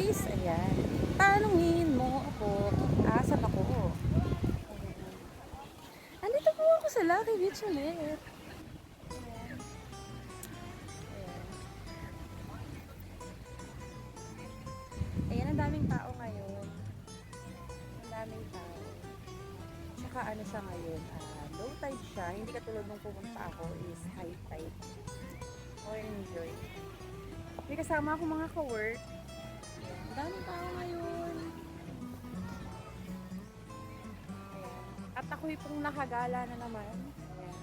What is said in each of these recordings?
guys. Ayan. Tanungin mo ako kung asan ako. Andito po ako sa Lucky Beach ulit. Ayan. Ayan, ang daming tao ngayon. Ang daming tao. Tsaka ano siya ngayon, low tide siya. Hindi katulad nung pumunta ako is high tide. Okay, enjoy. May kasama ako mga ka-work. Ayan, ang daming tao ngayon. Ayan. At ako'y pong nakagala na naman. Ayan.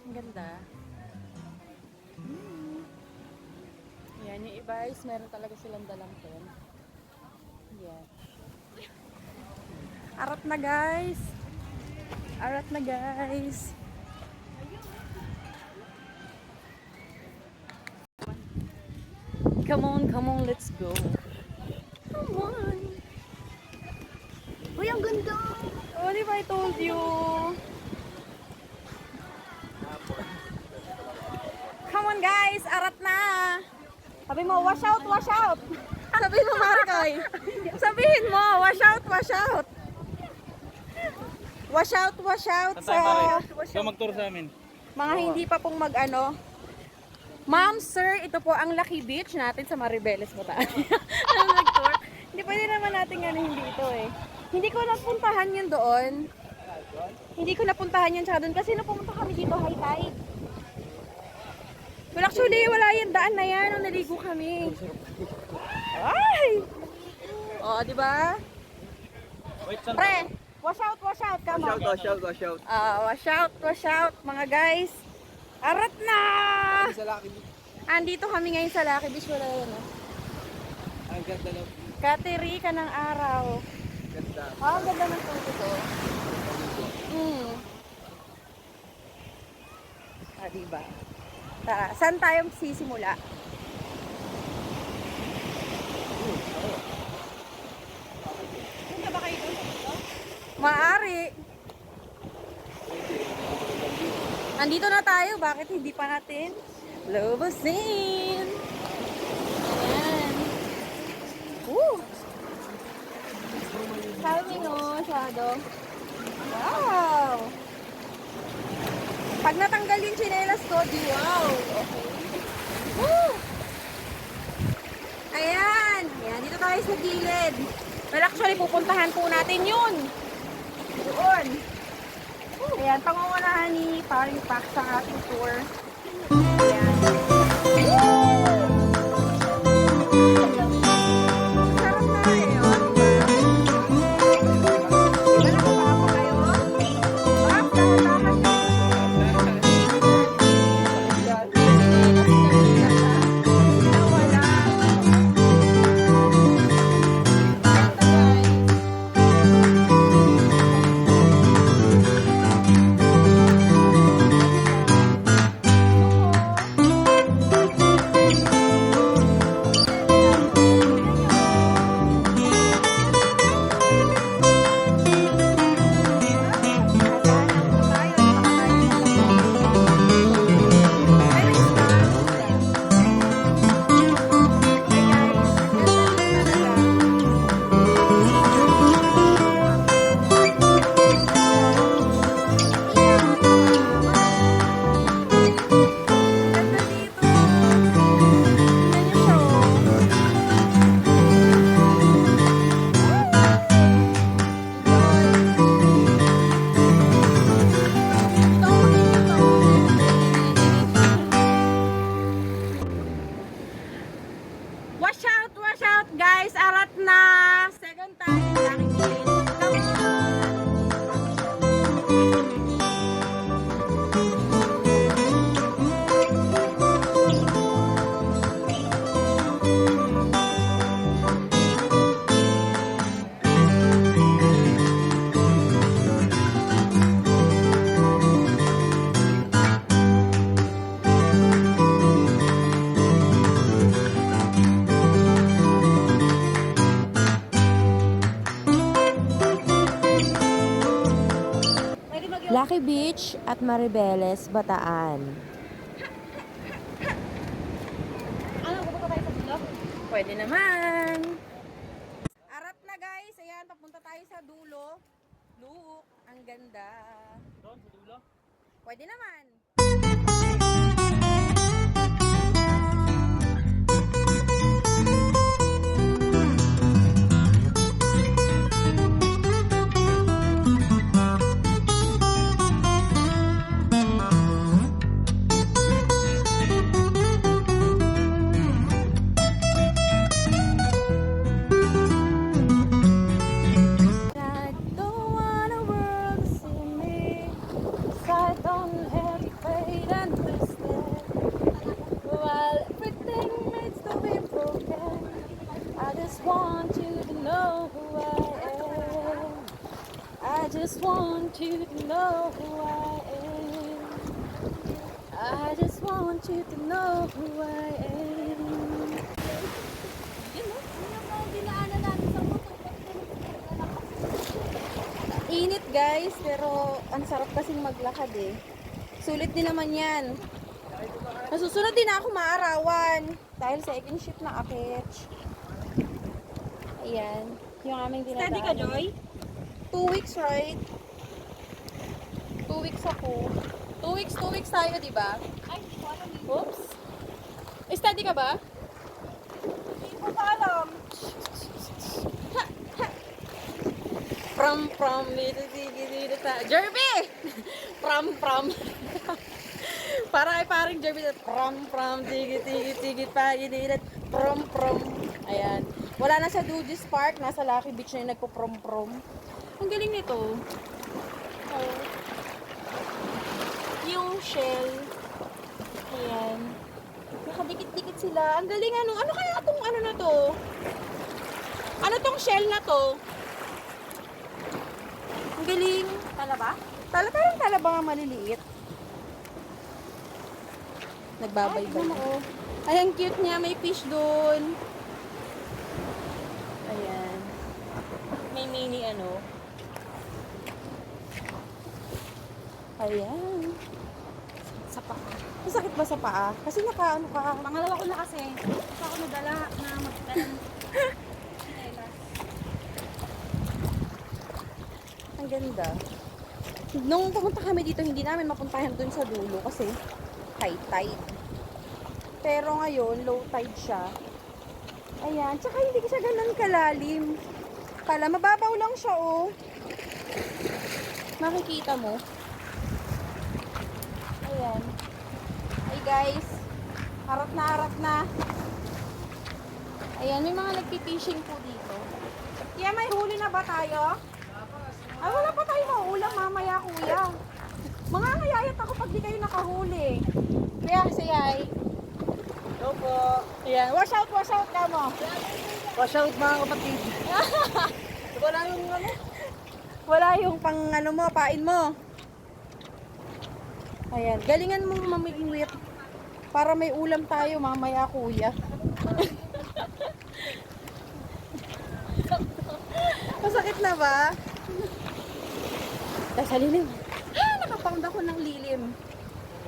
Ang ganda. Ayan, yung iba is meron talaga silang dalang pen. Ayan. Arat na guys! Arat na guys! Come on, let's go! Come on! Uy, ang ganda! Oh, di ba I told you? Come on guys! Arat na! Sabi mo, wash out, wash out! Sabihin mo, Marikoy! Sabihin mo, wash out, wash out! Wash out, wash out sa Ikaw mag-tour sa amin. mga hindi pa pong mag-ano. Ma'am, sir, ito po ang Lucky Beach natin sa Maribeles, Bataan. Ano nag-tour? Hindi pwede naman natin hindi ito eh. Hindi ko napuntahan yun doon. Hindi ko napuntahan yun tsaka doon kasi nung pumunta kami dito, high tide. Well, actually, wala yung daan na yan nung naligo kami. Ay! O, di ba? Wait, saan? Pre, wash out, come on. Wash out, mga guys. Arat na! Andito kami ngayon sa Lucky Beach. Wala yan, oh. Ang ganda ng Kateri ka ng araw. ganda. Oh, ang ganda ng photo ko. Diba? Tara, saan tayo sisimula? Punta ba kayo doon? Maaari. Andito na tayo. Bakit hindi pa natin? Lobasin. Ayan. Woo! Calming, oh, shadow. Wow! Pag natanggal yung chinelas ko, di wow! Okay. Woo! Ayan! Ayan, dito tayo sa gilid. Well, actually, pupuntahan po natin yun. Doon. Ayan, pangungunahan ni Paring Pac sa ating tour. Ayan. Sarap na eh, oh, diba? Diba nakapapa kayo? Sarap, dahan-dahan. Nawala. Ganda, guys. Wash out guys, arat na. Second time, Lucky Beach. Come on. Lucky Beach at Maribeles, Bataan. Ano, pupunta tayo sa silog? Pwede naman. Arap na guys. Ayan, papunta tayo sa dulo. Look, ang ganda. Doon, sa dulo. Pwede naman. I don't want a world to see me, 'cause I don't have faith and twisted. While everything needs to be broken, I just want you to know who I am. I just want you to know who I am. I just want you to know who I am. Yun, no? Dinaanan natin sa init guys, pero ang sarap kasing maglakad eh. Sulit din naman yan. Nasusunod din ako maarawan dahil sa second shift na akit. Ayan, yung aming dinadaan. Steady ka, Joy? 2 weeks, right? 2 weeks ako. 2 weeks tayo, di ba? Ay, hindi ko alam. Oops. Steady ka ba? Hindi ko pa alam. From dito ta. Jerby! From para kay paring Jerby. From tigit pa ginit. From. Ayan. Wala na sa Dudis Park, nasa Lucky Beach na yung nagpo-prom. Ang galing nito. Oh. Yung shell. Ayan. Nakadikit-dikit sila. Ang galing ano. Ano kaya itong ano na to? Ano tong shell na to? Ang galing. Talaba? Parang talaba nga maliliit. Nagbabaybay. Ay, ang cute niya. May fish doon. Ayan. May mini ano. Ayan. Sa paa. Masakit ba sa paa? Kasi naka ano ka. Pangalawa ko na kasi. Isa ako nadala na magdala ng chinelas. Ang ganda. Nung pumunta kami dito, hindi namin mapuntahan dun sa dulo kasi high tide. Pero ngayon, low tide siya. Ayan. Tsaka hindi siya ganun kalalim. Pala, mababaw lang siya, oh. Makikita mo. Ayan. Ay, guys. Harap na. Ayan, may mga nagpipishing po dito. Kaya may huli na ba tayo? Ay, wala pa tayo mauulam mamaya, kuya. Mga ngayayat ako pag di kayo nakahuli. Kaya si Yay. Hello po. Ayan, wash out ka mo. Wash out mga kapatid. Wala yung ano? Wala yung pang ano mo, pain mo. Ayan, galingan mong mamigwit para may ulam tayo mamaya, kuya. Masakit na ba? Dahil sa lilim. Nakapound ako ng lilim.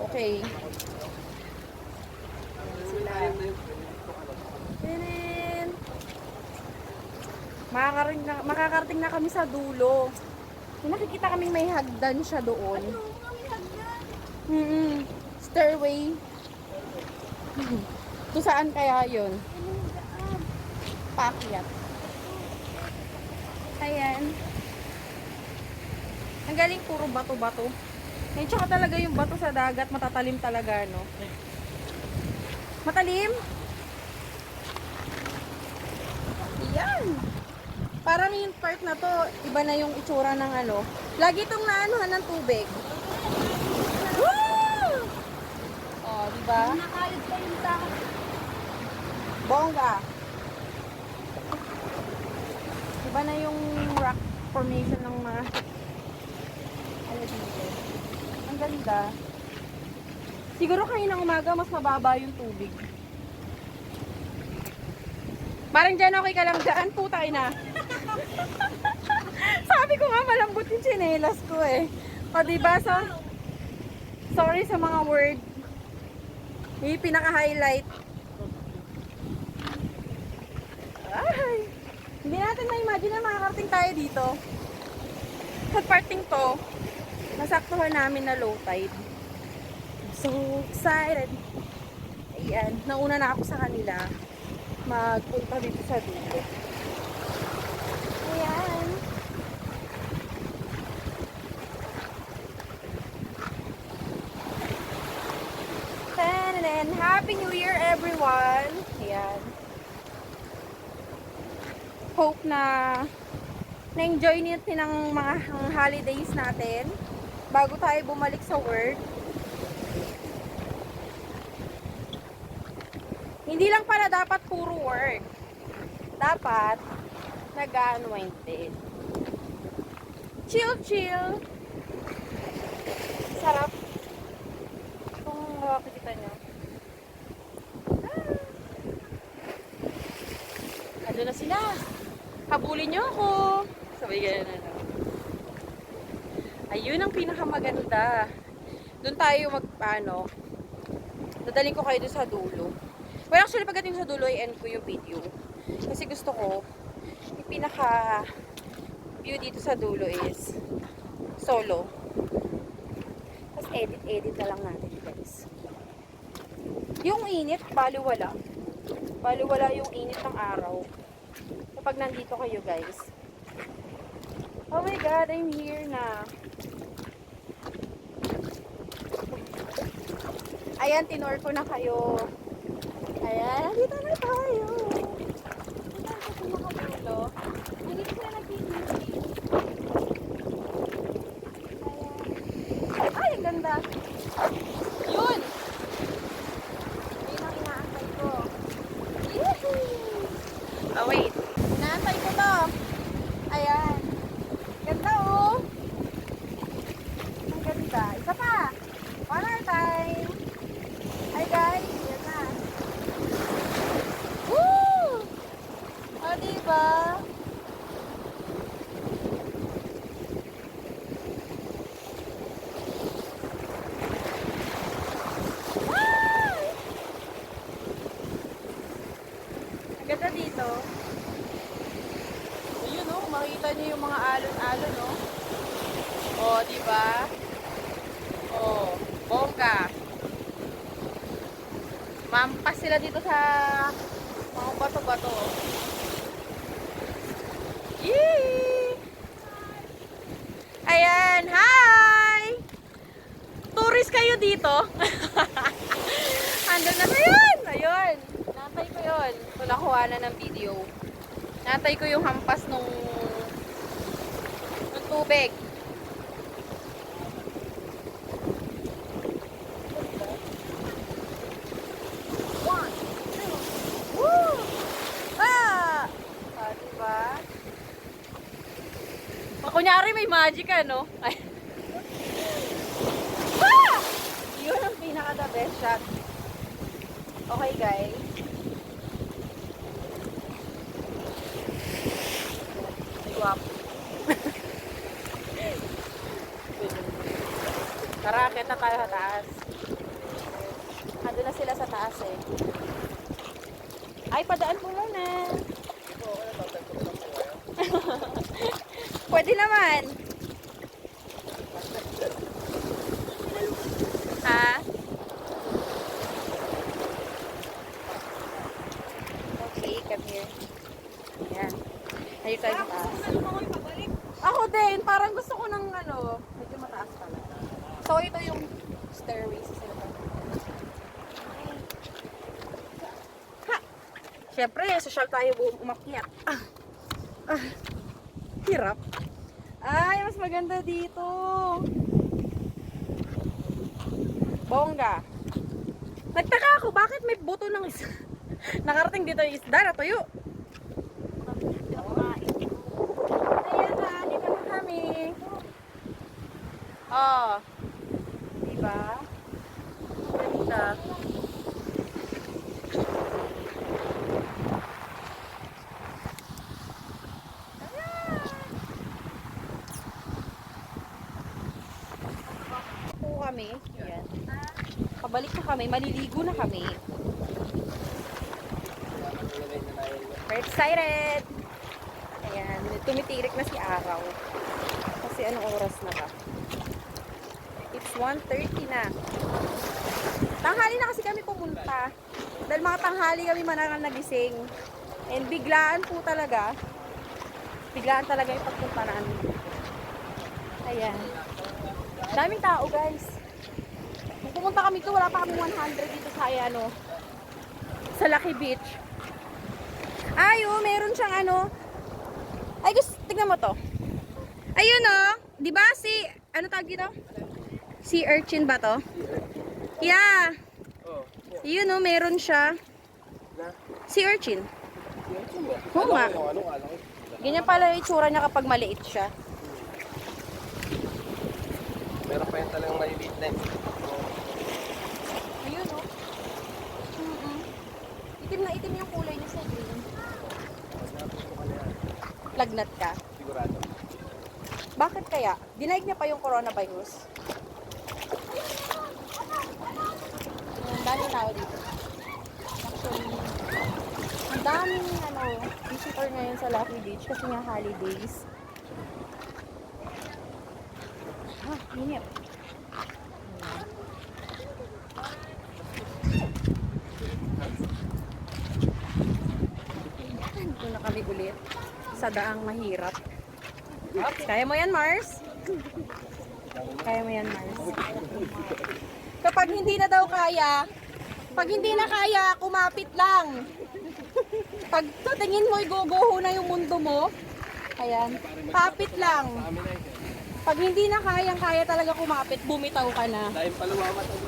Okay. Sila. Tinin. Makakarating na kami sa dulo. May nakikita kaming may hagdan siya doon. Stairway. To saan kaya yun? Paakyat. Ayan. Ang galing, puro bato-bato. Ngayon, tsaka talaga yung bato sa dagat, matatalim talaga, no? Matalim? Ayan. Parang yung part na to, iba na yung itsura ng ano. Lagi itong naanuhan ng tubig. Woo! Oh, diba? Nakayod pa yung takot. Bongga. Iba na yung rock formation ng mga ano dito. Ang ganda. Siguro kaninang umaga mas mababa yung tubig. Parang dyan okay ka lang dyan, puta ina. Sabi ko nga malambot yung tsinelas ko eh. O diba sorry sa mga word. Yung pinaka-highlight. natin ma-imagine na makakarating tayo dito. Sa parting to, nasaktuhan namin na low tide. I'm so excited. Ayan, nauna na ako sa kanila. Magpunta dito sa dulo. Ayan. And Happy New Year, everyone! Ayan. Hope na na-enjoy natin ang mga holidays natin bago tayo bumalik sa work. Hindi lang pala dapat puro work. Dapat nag-unwind din. Chill. Sarap. Kung makikita nyo. Ando na sila. Habulin nyo ako. Sabay ganyan na. Ayun ang pinakamaganda. Doon tayo magpano. Dadaling ko kayo doon sa dulo. Well, actually, pagdating sa dulo, i-end ko yung video. Kasi gusto ko, yung pinaka view dito sa dulo is solo. Tapos edit na lang natin, guys. Yung init, baliwala. Baliwala yung init ng araw. Kapag nandito kayo, guys. Oh my God, I'm here na. Ayan, tinor ko na kayo. Ayan, dito na tayo. Dito na sa makabulo. Nandito sila nag-beauty. Ayan. Ay, ang ganda. Yun! Yun ang inaantay ko. Yee-hoo! Oh, wait. Inaantay ko to. Ayan. Ganda, oh. Ang ganda. Isa pa. One more time. Hi, guys. Yan na. Woo! O, diba? Ay! Ang ganda dito. Ayun, oh. Makikita niyo yung mga alon-alon, oh. O, diba? O, bongga. Mampas sila dito sa mga bato-bato. Yee! Ayan, hi! Tourist kayo dito? Andun na yun! Ayun, natay ko yun. So, nakuha na ng video. Natay ko yung hampas nung tubig. Kunyari may magic ano. Ay. Ah! Yun ang pinaka the best shot. Okay guys. Guwapo. Tara, kita tayo sa taas. Ando na sila sa taas eh. Ay, padaan po muna. Pwede naman. Ha? Okay, come here. Ayan. Ayun tayo sa taas. Ako din, parang gusto ko ng ano, medyo mataas pala. So, ito yung stairways. Ha! Siyempre, social tayo umakyat. Hirap. Ay, mas maganda dito. Bongga. Nagtaka ako, bakit may buto ng isda? Nakarating dito yung isda na tuyo. Ayan na, dito na kami. Oh. Diba? Ganda. Kami. Ayan. Pabalik na kami. Maliligo na kami. We're excited! Ayan, tumitirik na si araw. Kasi anong oras na ba? It's 1:30 na. Tanghali na kasi kami pumunta. Dahil mga tanghali kami mananang nagising. And biglaan po talaga. Biglaan talaga yung pagpunta namin. Ayan. Daming tao, guys. Nung pumunta kami to, wala pa kami 100 dito sa ano, sa Lucky Beach. Ay, oh, meron siyang ano. Ay, gusto, tignan mo to. Ayun, oh. Di ba si, ano tawag dito? Si urchin ba to? Yeah. Yun, oh, meron siya. Si urchin. Oo nga. Ganyan pala yung itsura niya kapag maliit siya. Meron pa yan talagang maliliit na yun. Ayun, oh. Itim na itim yung kulay niya sa green. Lagnat ka. Sigurado. Bakit kaya? Dinaig niya pa yung coronavirus. Ang daming tao dito. Actually, ang daming visitor ngayon sa Lucky Beach kasi nga holidays. Inip. Dito na kami ulit sa daang mahirap. Kaya mo yan, Mars? Kaya mo yan, Mars. Kapag hindi na daw kaya, pag hindi na kaya, kumapit lang. Pag sa tingin mo, iguguho na yung mundo mo. Ayan, kapit lang. Pag hindi na kaya talaga kumapit, bumitaw ka na. Dahil paluwamat ako.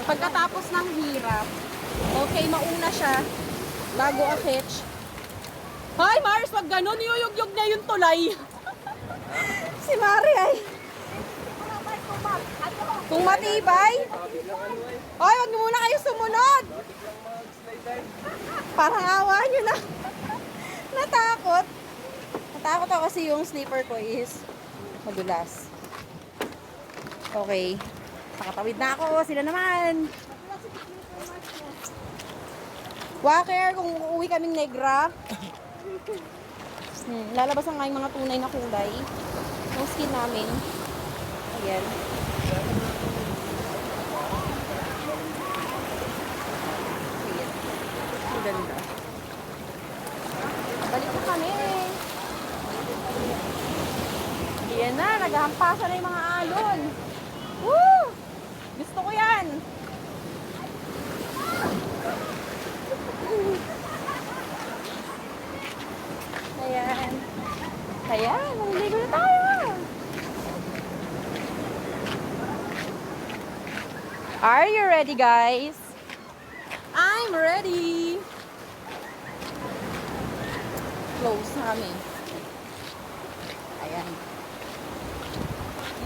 Pagkatapos ng hirap, okay, mauna siya bago akitch. Hi, Mars, pag ganun, yuyugyug na yung tulay. Si Mari ay. Kung matibay. Ay, wag muna kayo sumunod. Parang awa nyo na. Natakot. Natakot ako kasi yung sleeper ko is madulas. Okay. Nakatawid na ako. Sila naman. Walker, kung uuwi kaming Negra. Lalabas na nga yung mga tunay na kulay. Yung skin namin. Ayan. Ayan. Ang ganda. Balik na kami. Ayan na. Naghahampasan na yung mga alon. Woo! Gusto ko yan. Ayan. Ayan, mangligo na tayo. Are you ready, guys? I'm ready. Close na kami. Ayan.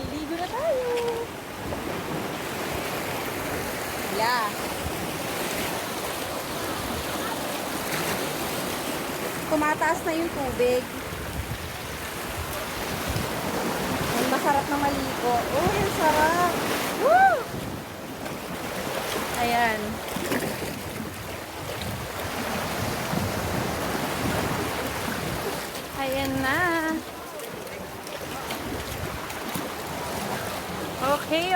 Liligo na tayo. Yeah. Tumataas na yung tubig. Ang masarap na maligo. Oh, yung sarap. Woo! Ayan. Ayan na. Okay.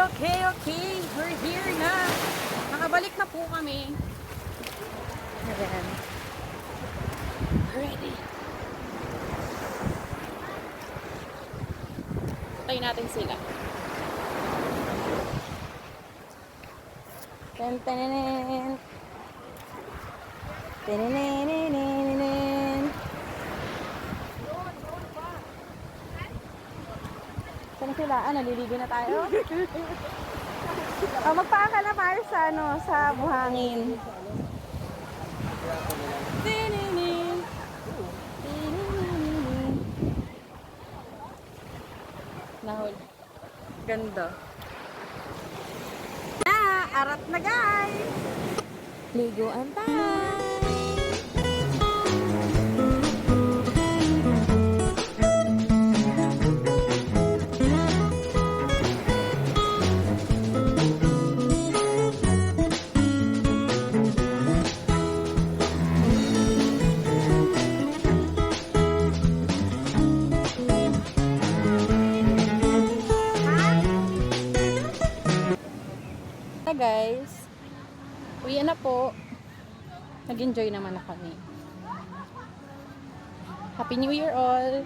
We're here na. Nakabalik na po kami. Ayan. Ready. Tayo natin sila. Ten-ten-ten. Ten-ten-ten-ten-ten. Saan sila? Naliligo na tayo? Magpaaka na para sa, sa buhangin. Nahol. Ganda. Arat na, guys! Liguan tayo! guys. Uwi na po. Nag-enjoy naman na kami. Happy New Year all!